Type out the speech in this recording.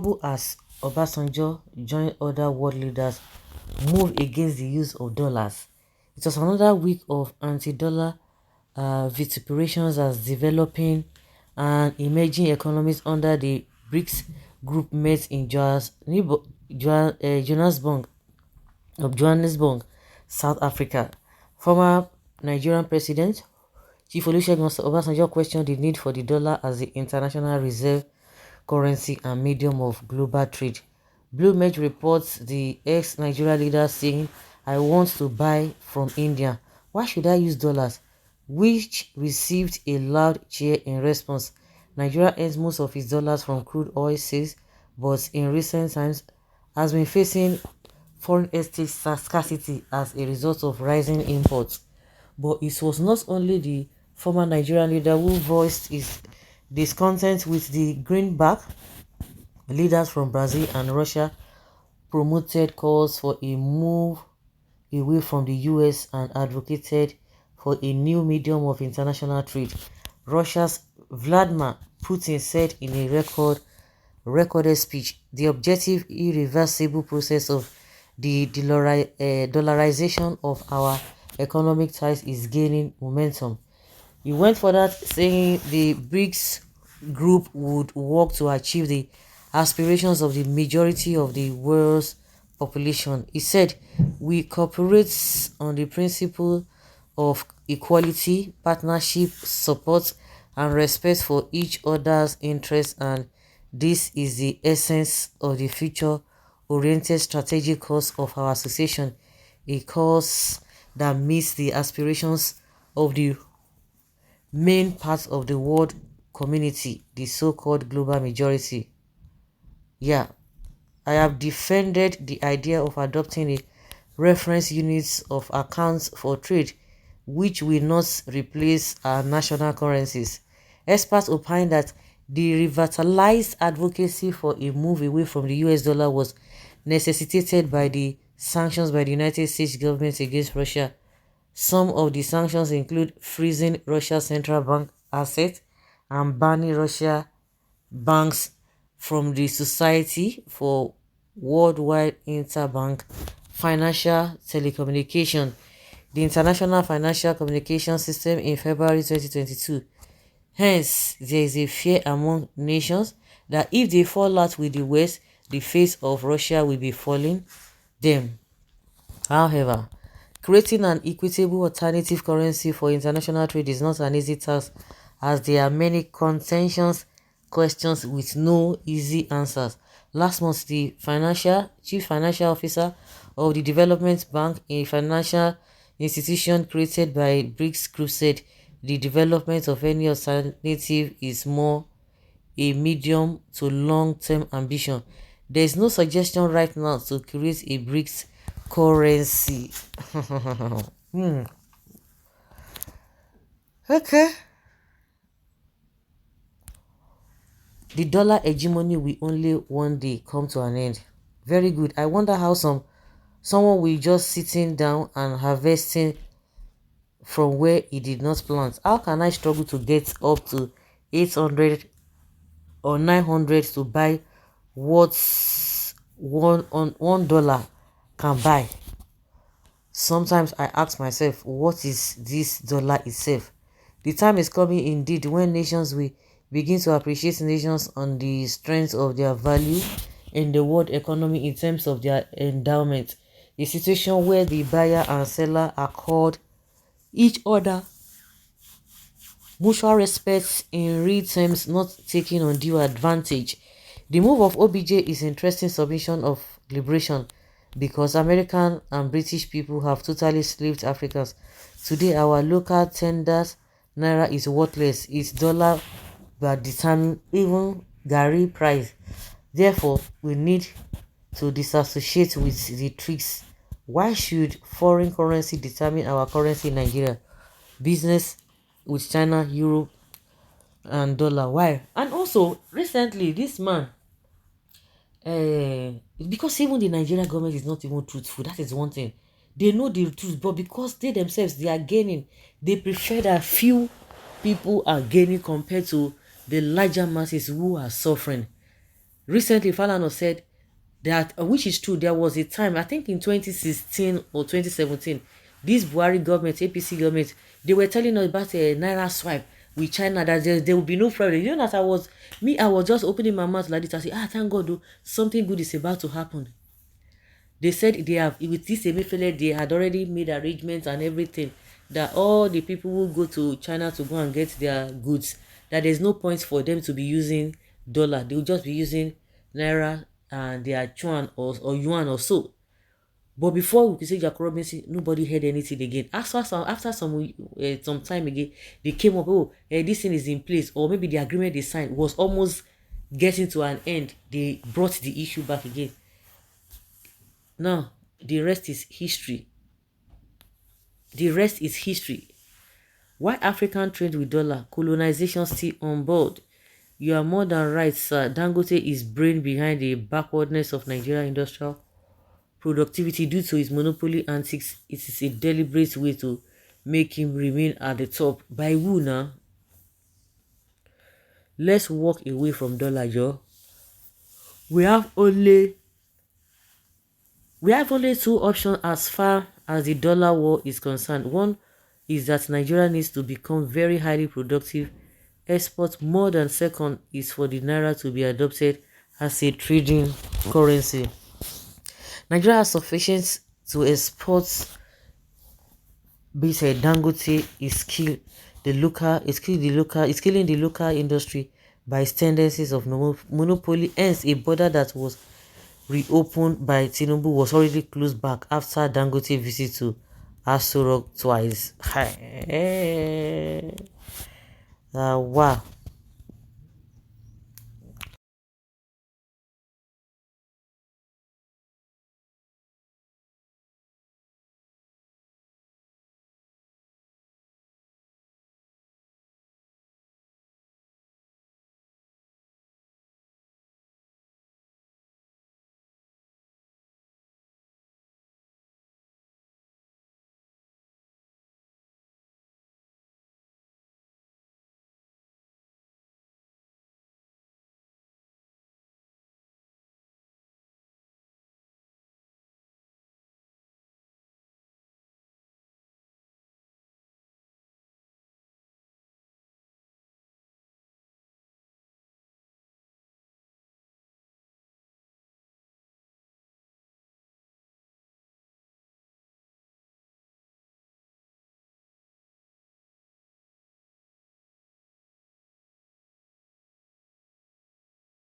trouble as Obasanjo joined other world leaders move against the use of dollars. It was another week of anti-dollar vituperations as developing and emerging economies under the BRICS group met in Johannesburg, South Africa. Former Nigerian President Chief Olusegun Obasanjo questioned the need for the dollar as the international reserve currency and medium of global trade. Bloomberg reports the ex-Nigeria leader saying, "I want to buy from India. Why should I use dollars?" Which received a loud cheer in response. Nigeria earns most of its dollars from crude oil sales, but in recent times has been facing foreign exchange scarcity as a result of rising imports. But it was not only the former Nigerian leader who voiced his discontent with the greenback. Leaders from Brazil and Russia promoted calls for a move away from the US and advocated for a new medium of international trade. Russia's Vladimir Putin said in a recorded speech, the objective irreversible process of the dollarization of our economic ties is gaining momentum. He went further saying the BRICS group would work to achieve the aspirations of the majority of the world's population. He said, "We cooperate on the principle of equality, partnership, support, and respect for each other's interests, and this is the essence of the future-oriented strategic course of our association, a course that meets the aspirations of the main part of the world community, the so-called global majority." Yeah, I have defended the idea of adopting a reference units of accounts for trade, which will not replace our national currencies. Experts opine that the revitalized advocacy for a move away from the US dollar was necessitated by the sanctions by the United States government against Russia. Some of the sanctions include freezing Russia's central bank assets and banning Russia banks from the Society for Worldwide Interbank Financial Telecommunication, the International Financial Communication System, in February 2022. Hence, there is a fear among nations that if they fall out with the West, the face of Russia will be falling them. However, creating an equitable alternative currency for international trade is not an easy task, as there are many contentious questions with no easy answers. Last month, the chief financial officer of the Development Bank, a financial institution created by BRICS Group, said the development of any alternative is more a medium to long-term ambition. There is no suggestion right now to create a BRICS currency. Okay. The dollar hegemony will only one day come to an end. Very good. I wonder how someone will just sitting down and harvesting from where he did not plant. How can I struggle to get up to 800 or 900 to buy what $1 can buy? Sometimes I ask myself, what is this dollar itself? The time is coming indeed when nations will begin to appreciate nations on the strength of their value in the world economy in terms of their endowment. A situation where the buyer and seller accord each other mutual respect in real terms, not taking undue advantage. The move of OBJ is interesting submission of liberation, because American and British people have totally slaved Africans. Today, our local tenders naira is worthless. Its dollar will determine even Gary price. Therefore, we need to disassociate with the tricks. Why should foreign currency determine our currency in Nigeria? Business with China, Europe, and dollar. Why? And also, recently, this man, because even the Nigerian government is not even truthful. That is one thing. They know the truth, but because they themselves, they are gaining, they prefer that few people are gaining compared to the larger masses who are suffering. Recently, Falana said that, which is true, there was a time, I think in 2016 or 2017, this Buhari government, APC government, they were telling us about a Naira swipe with China, that there will be no problem. You know, that I was just opening my mouth like this. I say, thank God, oh, something good is about to happen. They said they have, with this Emefiele, they had already made arrangements and everything, that all the people who go to China to go and get their goods, that there's no point for them to be using dollar. They will just be using Naira and their chuan or yuan or so. But before we could say Jacob Robinson, nobody heard anything again. After some time again, they came up, oh, this thing is in place, or maybe the agreement they signed was almost getting to an end. They brought the issue back again. Now, the rest is history. The rest is history. Why African trade with dollar? Colonization still on board. You are more than right, sir. Dangote is brain behind the backwardness of Nigeria industrial productivity due to his monopoly antics. It is a deliberate way to make him remain at the top. By who now? Let's walk away from dollar, Joe. We have only two options as far as the dollar war is concerned. One is that Nigeria needs to become very highly productive, export more than. Second is for the naira to be adopted as a trading currency. Nigeria has sufficient to export. Besides, Dangote is killing the local industry by its tendencies of monopoly. Hence, a border that was reopened by Tinubu was already closed back after Dangote visit to Aso Rock twice. Wow.